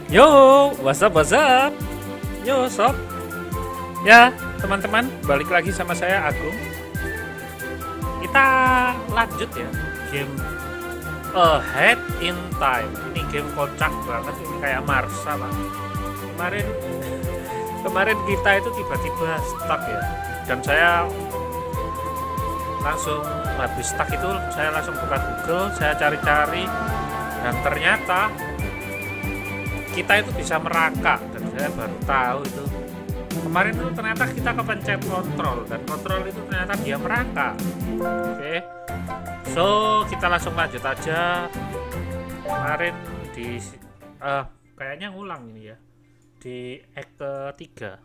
Yo, what's up, what's up? Yo, sob. Ya, teman-teman, balik lagi sama saya, Agung. Kita lanjut ya, game Ahead in Time. Ini game kocak banget, ini kayak Marsa, Pak. Kemarin kita itu tiba-tiba stuck ya. Dan saya langsung habis stuck itu, saya langsung buka Google, saya cari-cari, dan ternyata kita itu bisa merangkak, dan saya baru tahu itu kemarin itu ternyata kita kepencet kontrol, dan kontrol itu ternyata dia merangkak. Oke, so kita langsung lanjut aja. Kemarin di kayaknya ngulang ini ya, di act ketiga,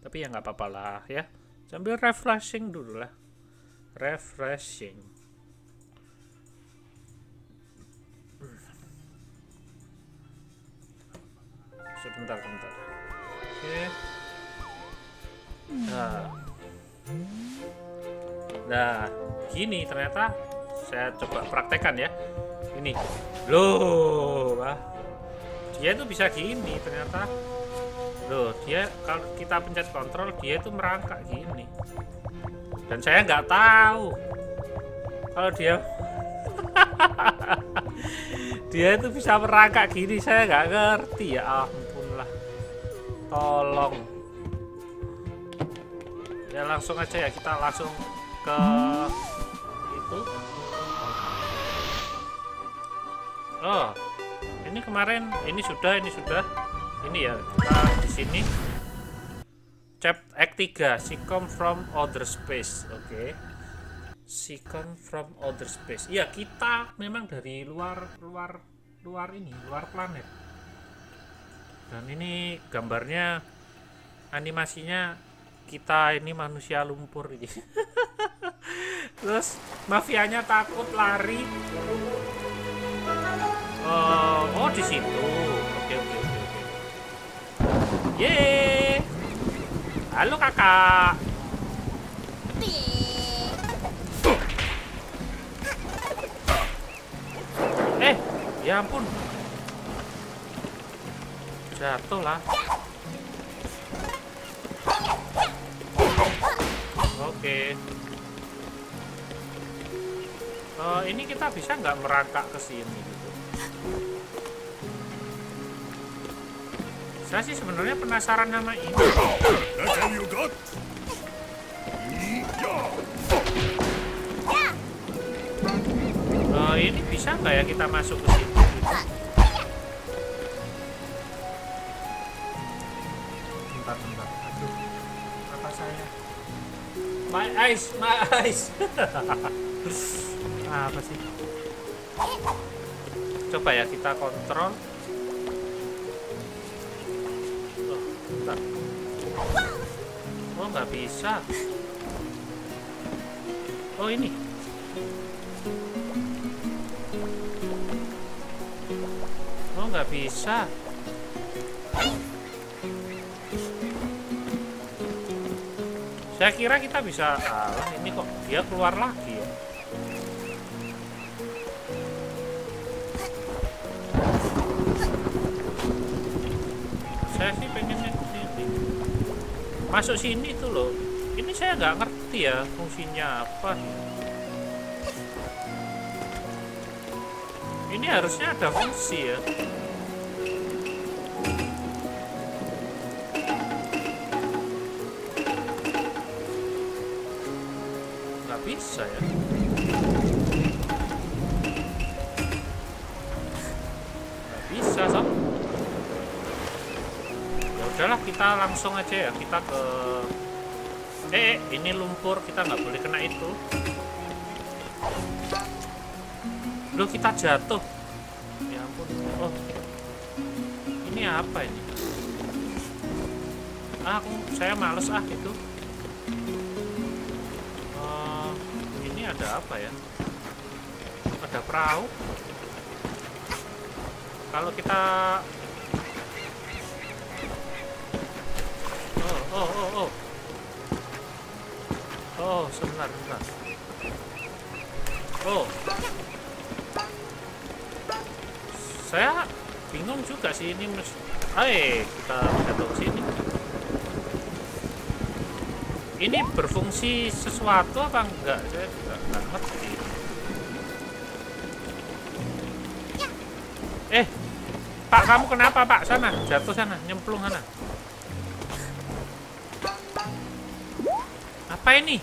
tapi ya nggak apa-apa lah ya, sambil refreshing dulu lah, refreshing. Sebentar. Oke. Nah, gini ternyata saya coba praktekkan ya. Ini, loh, dia itu bisa gini ternyata. Loh, dia kalau kita pencet kontrol dia itu merangkak gini. Dan saya nggak tahu kalau dia dia itu bisa merangkak gini, saya nggak ngerti ya ampun lah, tolong ya. Langsung aja ya, kita langsung ke itu. Oh, ini kemarin ini sudah ini ya, kita di sini chapter act 3 she come from outer space. Oke. Second from outer space. Iya, kita memang dari luar planet. Dan ini gambarnya, animasinya kita ini manusia lumpur ini. Terus mafianya takut lari. Oh di situ. Oke. Yeay. Halo kakak. Ya ampun, jatuh lah. Oke. Ini kita bisa nggak merangkak ke sini gitu? Saya sih sebenarnya penasaran sama ini. Ini bisa nggak ya kita masuk ke sini? Bentar. Aduh, apa saya? My eyes. Apa sih? Coba ya kita kontrol. Oh, bentar. Oh, nggak bisa. Oh, ini. Oh, nggak bisa. Saya kira kita bisa. Ini kok dia keluar lagi ya. Saya sih pengennya ke sini. Masuk sini tuh loh. Ini saya nggak ngerti ya fungsinya apa. Ini harusnya ada fungsi ya. Nggak bisa ya. Nggak bisa sob. Ya udahlah, kita langsung aja ya. Kita ke ini lumpur, kita nggak boleh kena itu. Loh, kita jatuh. Ya ampun. Oh, ini apa ini? Saya males itu. Ini ada apa ya? Ada perahu. Kalau kita sebentar. Saya bingung juga sih ini kita jatuh ke sini. Ini berfungsi sesuatu apa enggak? Saya juga nggak ngerti. Pak, kamu kenapa, Pak? Sana, jatuh sana, nyemplung sana. Apa ini?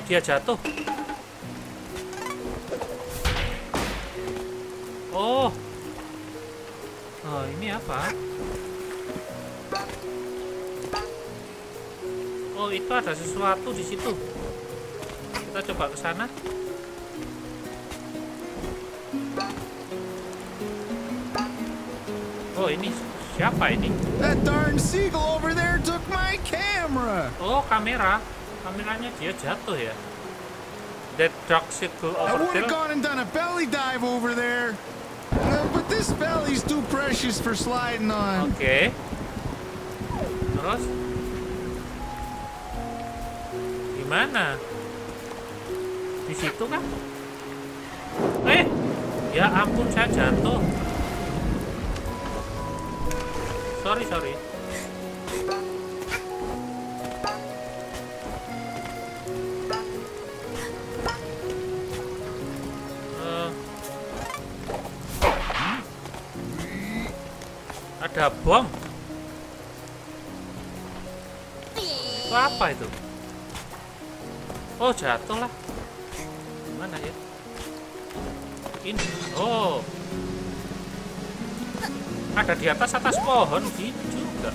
Dia jatuh. Oh, ini apa? Oh, itu ada sesuatu di situ. Kita coba ke sana. Oh, ini siapa ini? That darn seagull over there took my camera. Oh, kameranya dia jatuh ya. That dark seagull I over would there. have gone and done a belly dive over there. But this valley's too precious for sliding on. Oke. Terus? Gimana? Di situ kan? Ya ampun, saya jatuh. Sorry. Ada bom. Itu apa itu? Oh, jatuh lah. Mana ya? Ini. Oh. Ada di atas pohon gitu juga.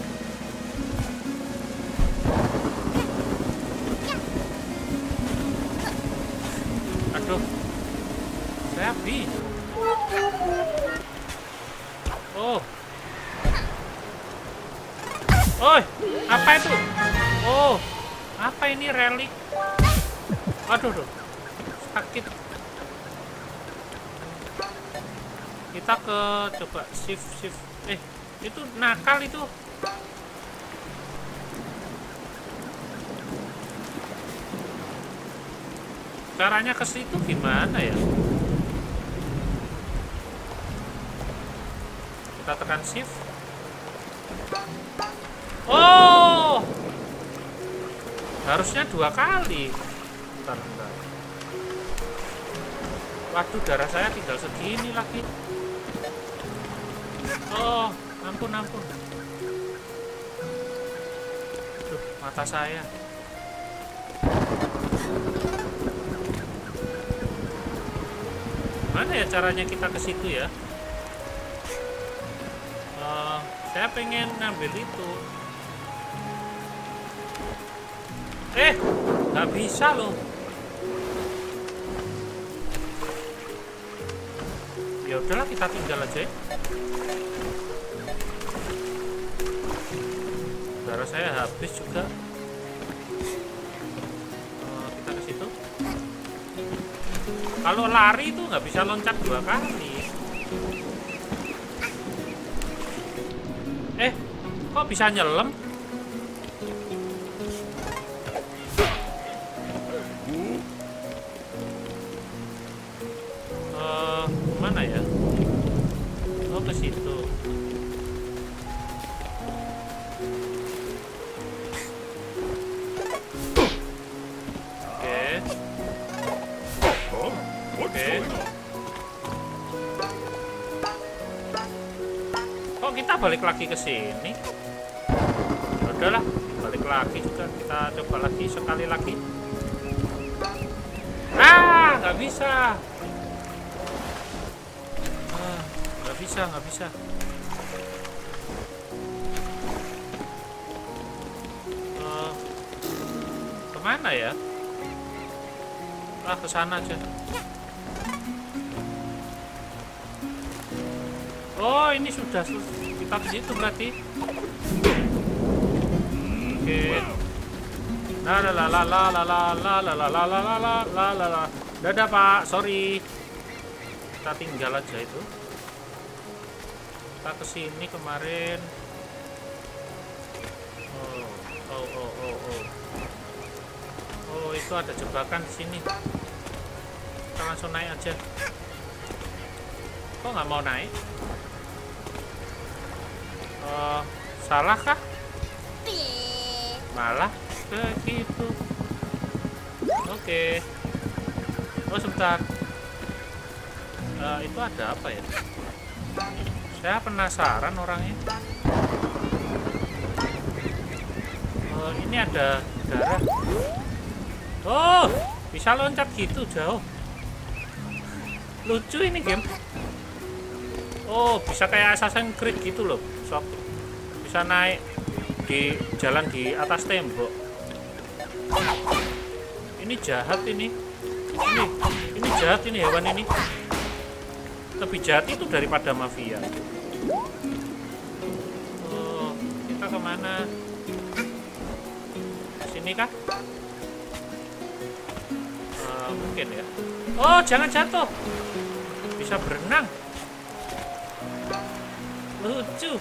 Aduh. Saya bingung. Oh. Oh, apa itu? Oh, apa ini relik? Aduh, sakit. Kita coba shift. Itu nakal itu. Caranya ke situ gimana ya? Kita tekan shift. Oh, harusnya 2 kali. Bentar. Waduh, darah saya tinggal segini lagi. Oh, ampun. Duh, mata saya. Mana ya caranya kita ke situ ya? Saya pengen ngambil itu. Nggak bisa loh. Ya udahlah, kita tinggal aja. Darah saya habis juga. Kita ke situ. Kalau lari itu nggak bisa loncat 2 kali. Kok bisa nyelam? Mana ya? Oh, ke situ. Oke. Kok kita balik lagi ke sini? Udahlah, balik lagi juga. Kita coba lagi sekali lagi. Nggak bisa. Nggak bisa. Kemana ya? Ke sana aja. Oh, ini sudah kita ke situ berarti. Oke. Dadah, Pak. Sorry. Kita tinggal aja itu. Kita kesini kemarin. Oh, itu ada jebakan di sini. Kita langsung naik aja. Kok nggak mau naik? Salah kah? Malah begitu. Oke. Oh sebentar. Itu ada apa ya? Saya penasaran orangnya. Ini ada darah. Oh, bisa loncat gitu jauh. Lucu ini game. Oh, bisa kayak Assassin's Creed gitu loh. Sok. Bisa naik di jalan di atas tembok. Ini jahat ini. Ini jahat ini hewan ini. Lebih jahat itu daripada mafia. Oh, kita kemana? Sini kah? Mungkin ya. Oh, jangan jatuh. Bisa berenang. Lucu.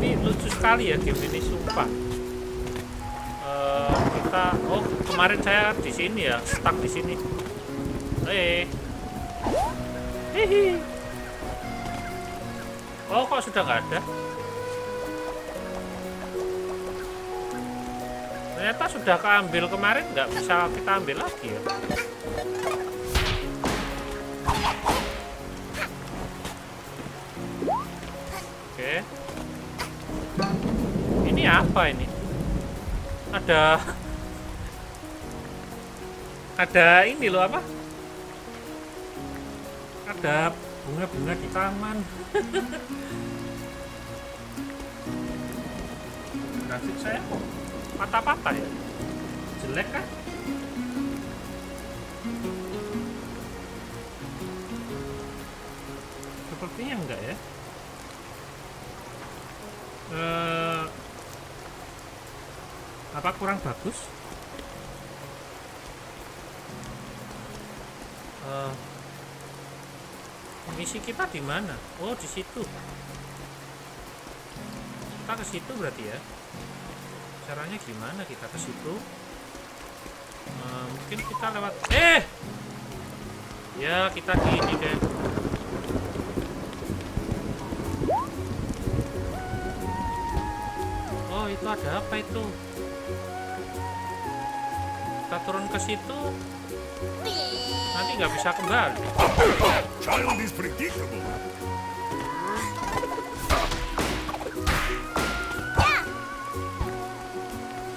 Ini lucu sekali ya game ini, sumpah. Oh kemarin saya di sini ya, stuck di sini. Hihi. Oh kok sudah nggak ada? Ternyata sudah keambil kemarin, nggak bisa kita ambil lagi ya. Oke. Ini apa ini? Ada ini loh apa? Ada bunga-bunga di taman. Grafik saya kok patah-patah ya? Jelek kan? Sepertinya enggak ya. Apa kurang bagus? Misi kita di mana? Oh, di situ. Kita ke situ berarti ya. Caranya gimana kita ke situ? Mungkin kita lewat. Ya kita gini deh. Oh, itu ada apa itu? Kita turun ke situ. Nanti nggak bisa kembali. Child is predictable.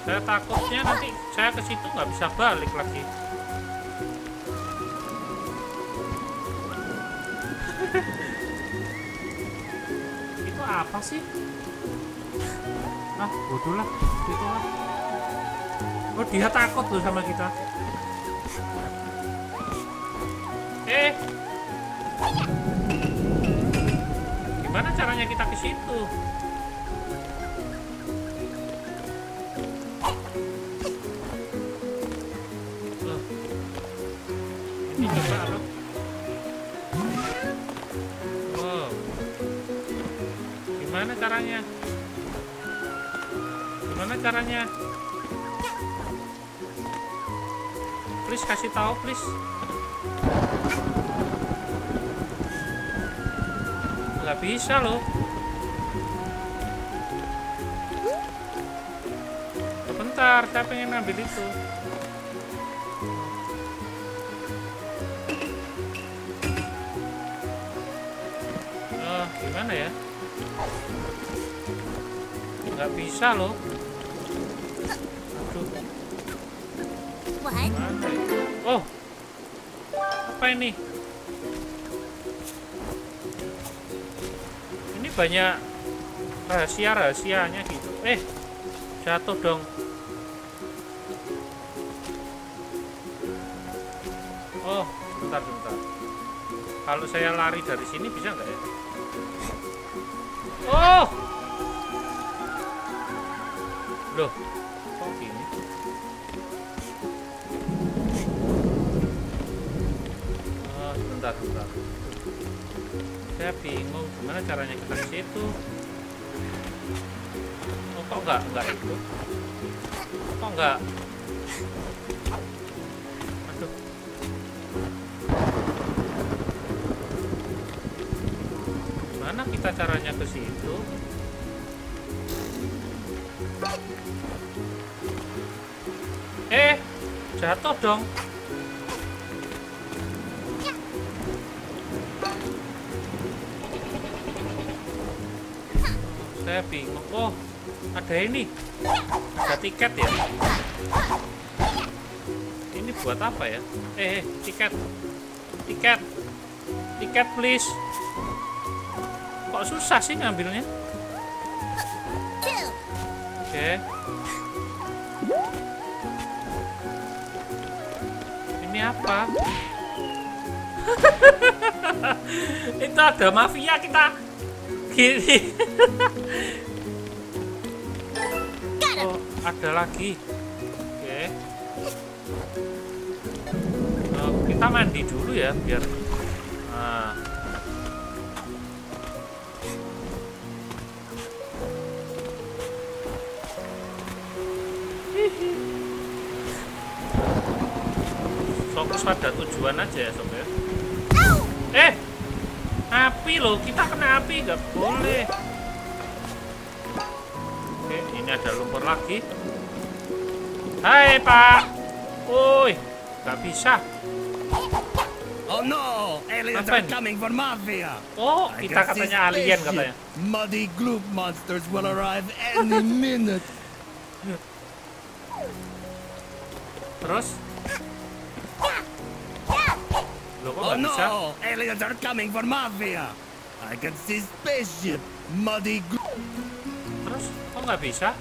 Saya takutnya nanti saya ke situ nggak bisa balik lagi. Itu apa sih? Ah, bodoh lah, gitu lah. Oh, dia takut loh sama kita. Gimana caranya kita ke situ? Loh. Ini coba apa? Wow. Gimana caranya? Gimana caranya? Please kasih tahu, please. Nggak bisa loh. Sebentar, saya pengen ambil itu. Gimana ya? Nggak bisa loh. Aduh. Mana? Oh, apa ini? Banyak rahasia-rahasianya gitu. Jatuh dong. Oh, bentar. Kalau saya lari dari sini bisa nggak ya? Oh, loh, kok gini? Oh, bentar. Saya bingung gimana caranya kita ke situ. Oh, kok enggak itu? Kok enggak Gimana kita caranya ke situ? Jatuh dong. Saya bingung. Oh, ada ini. Ada tiket ya? Ini buat apa ya? Tiket. Tiket. Tiket please. Kok susah sih ngambilnya? Oke. Ini apa? Itu ada mafia kita. Gini. Oh, ada lagi. Oke. Oh, kita mandi dulu ya biar. Nah. Fokus pada tujuan aja ya sob ya. Api loh, kita kena api, nggak boleh. Oke, ini ada lumpur lagi. Hai pak, woi, nggak bisa. Oh no, aliens are coming for mafia. Oh, kita katanya alien katanya. Muddy gloop monsters will arrive any minute. Terus? Loh, kok Oh nggak bisa? no, aliens are coming for mafia. I can see spaceship, muddy gloop. Terus, kok nggak bisa?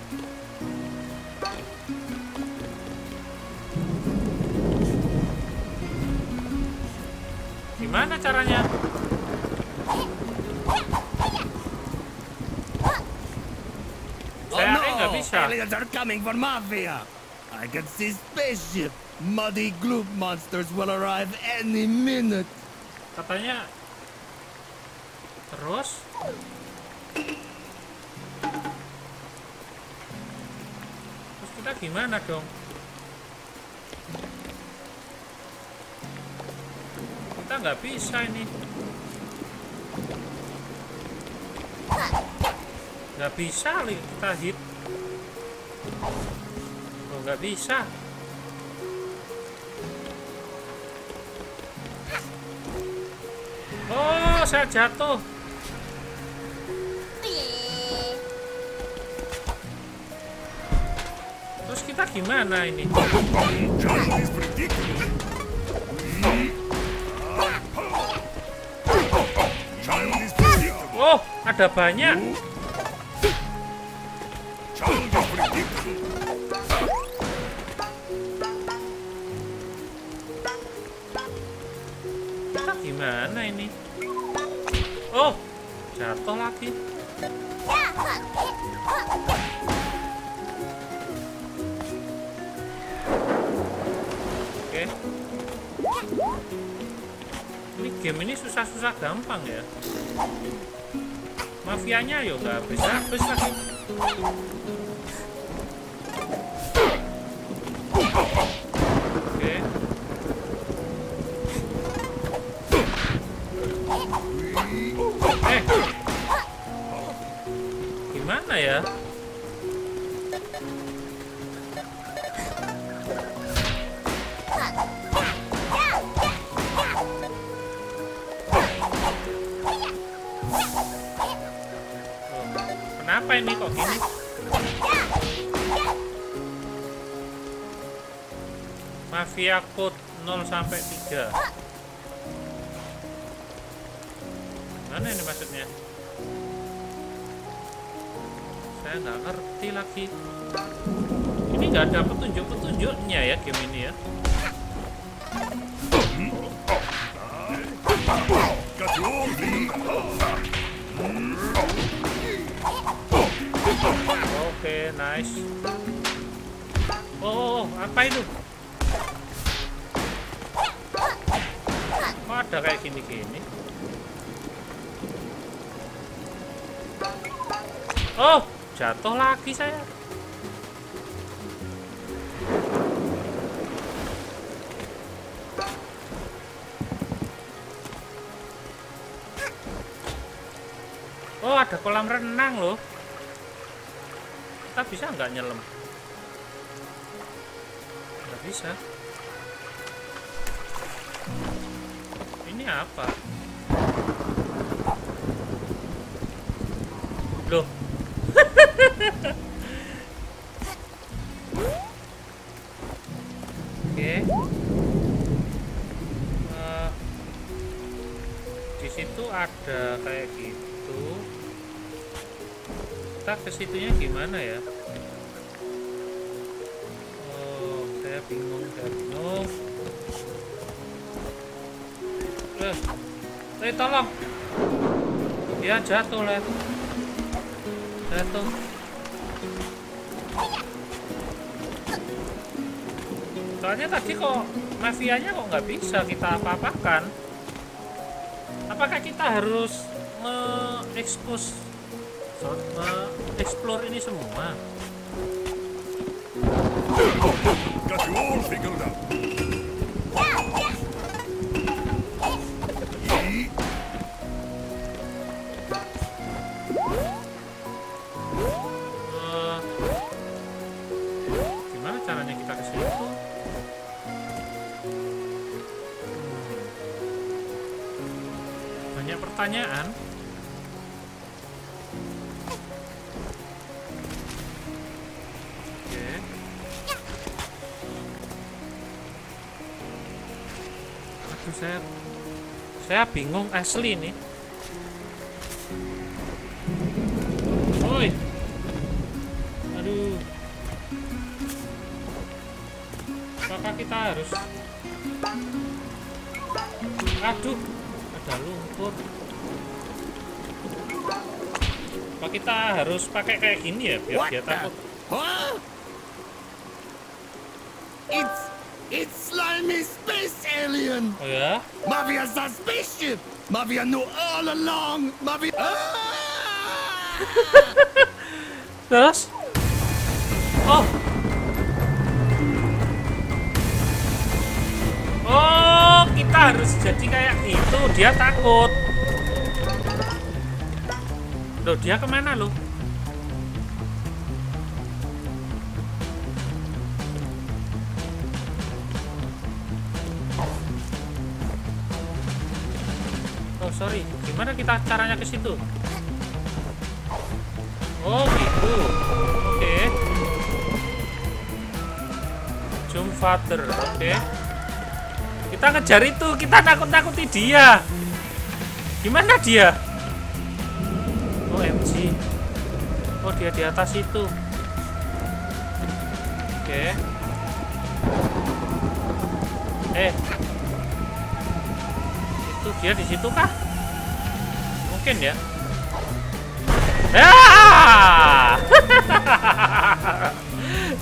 Gimana caranya? Oh Saya no, nggak bisa. aliens are coming for mafia. I can see spaceship, muddy gloop monsters will arrive any minute. Katanya. Terus? Terus kita gimana dong? Kita nggak bisa ini. Nggak bisa kita hit. Oh, nggak bisa. Oh, saya jatuh. Terus kita gimana ini? Oh, ada banyak. Kita gimana ini? Oh, jatuh lagi. Oke. Ini game ini susah-susah gampang ya. Mafianya yuk nggak habis lagi. Oke. Gimana ya? Kenapa ini kok gini? Mafia code 0 sampai 3. Mana ini maksudnya? Saya nggak ngerti lagi. Ini nggak ada petunjuk-petunjuknya ya game ini ya. Oke, nice. Oh, apa itu? Kok ada kayak gini-gini? Oh, jatuh lagi saya. ada kolam renang loh. Kita bisa nggak nyelam? Nggak bisa. Ini apa? Loh. Oke. Di situ ada kayak gitu. Kita ke situnya gimana ya? Oh, saya bingung. Tolong. Dia jatuh, Lep. Jatuh. Soalnya tadi kok mafianya kok nggak bisa kita apa-apakan. Apakah kita harus explore ini semua? Got you all figured out. Gimana caranya kita ke situ? Banyak pertanyaan. Oke. Aduh, saya bingung asli nih. Woi. Aduh. Apakah kita harus? Aduh, ada lumpur. Apa kita harus pakai kayak gini ya biar dia takut? Huh? It's slimy space alien. Oh ya? Mafia's a spaceship. Mafia knew all along. Mafia. Terus? Oh. Oh, kita harus jadi kayak gitu. Dia takut. Loh, dia kemana loh? Oh, sorry. Gimana kita caranya ke situ? Oh, gitu. Oke. Jump father. Oke. Kita ngejar itu, kita nakut-nakuti dia. Gimana dia? OMG. Oh, dia di atas itu. Oke. Itu dia di situ kah? Mungkin ya.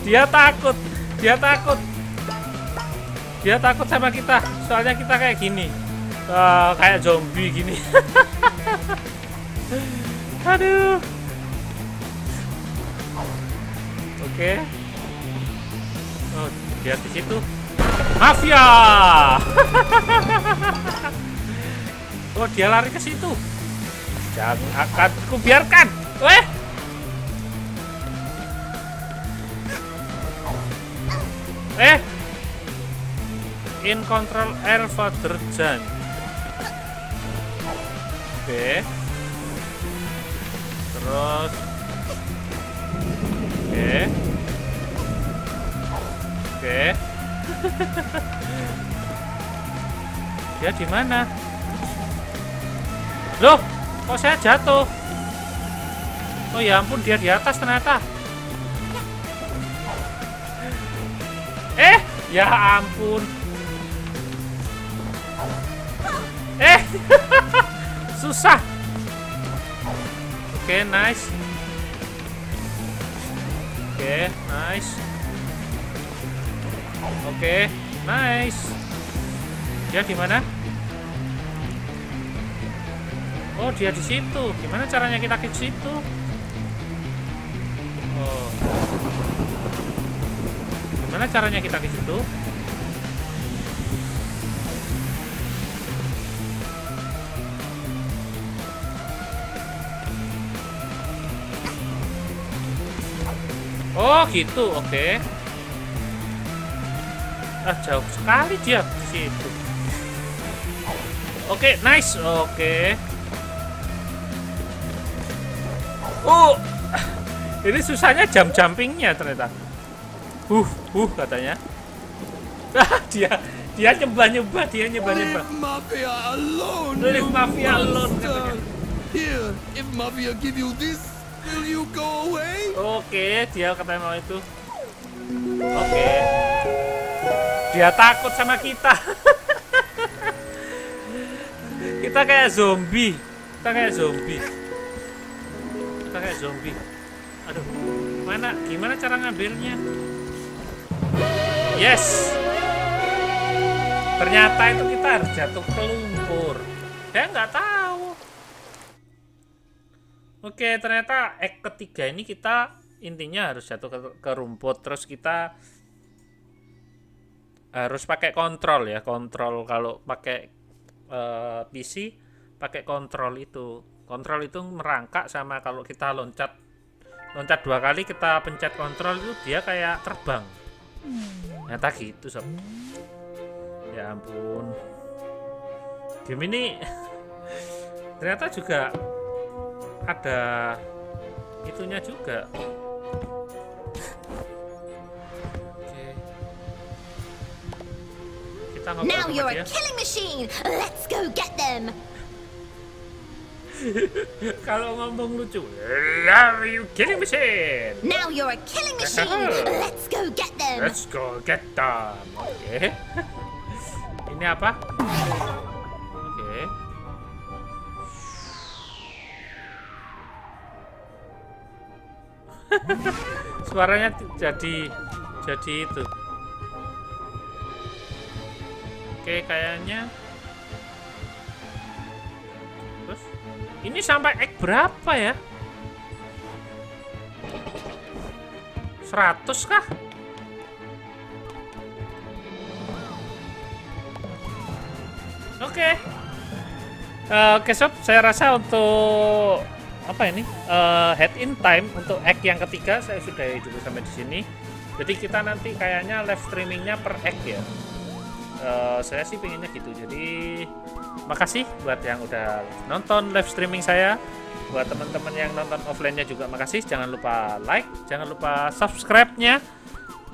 Dia takut. Dia takut sama kita. Soalnya kita kayak gini. Kayak zombie gini. Aduh. Oke. Oh, dia di situ. Mafia. Oh, dia lari ke situ. Jangan akan kubiarkan. In control air father Jan. Oke. Terus. Oke. Dia di mana? Loh, kok saya jatuh? Oh ya ampun, dia di atas ternyata. Ya ampun. Susah. Oke, nice. Oke, nice. Dia di mana? Oh, dia di situ. Gimana caranya kita ke situ? Oh. Gimana caranya kita ke situ? Oh gitu, oke. Jauh sekali dia di situ. Oke, nice, oke. Ini susahnya jump jumpingnya ternyata. Katanya. dia nyoba. Leave Mafia alone. Leave you Mafia alone, monster. katanya. Here, if Mafia give you this, will you go away? Oke, dia katanya mau itu. Oke. Dia takut sama kita. Kita kayak zombie. Aduh, gimana cara ngambilnya? Yes. Ternyata itu kita harus jatuh ke lumpur. Saya nggak tahu. Oke, ternyata act ketiga ini kita intinya harus jatuh ke rumput. Terus kita harus pakai kontrol ya. Kontrol kalau pakai PC pakai kontrol itu. Kontrol itu merangkak sama kalau kita loncat 2 kali kita pencet kontrol itu dia kayak terbang. Ternyata gitu sob. Ya ampun. Game ini ternyata juga ada itunya juga. Oke. Kita ngobrol Now sama you're dia. a killing machine. Let's go get them. Kalau ngomong lucu, are you kidding machine? Now you're a killing machine. Let's go get them. Let's go get them. Oke. Ini apa? Oke. Suaranya jadi itu. Oke, kayaknya. Terus ini sampai egg berapa ya? 100 kah? Oke. Oke sob, saya rasa untuk apa ini? Head in time untuk egg yang ketiga saya sudah dulu sampai di sini. Jadi kita nanti kayaknya live streamingnya per egg ya. Saya sih pengennya gitu. Jadi makasih buat yang udah nonton live streaming saya. Buat teman-teman yang nonton offline-nya juga makasih. Jangan lupa like, jangan lupa subscribe-nya,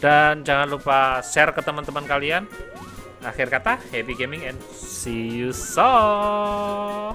dan jangan lupa share ke teman-teman kalian. Akhir kata, happy gaming and see you soon.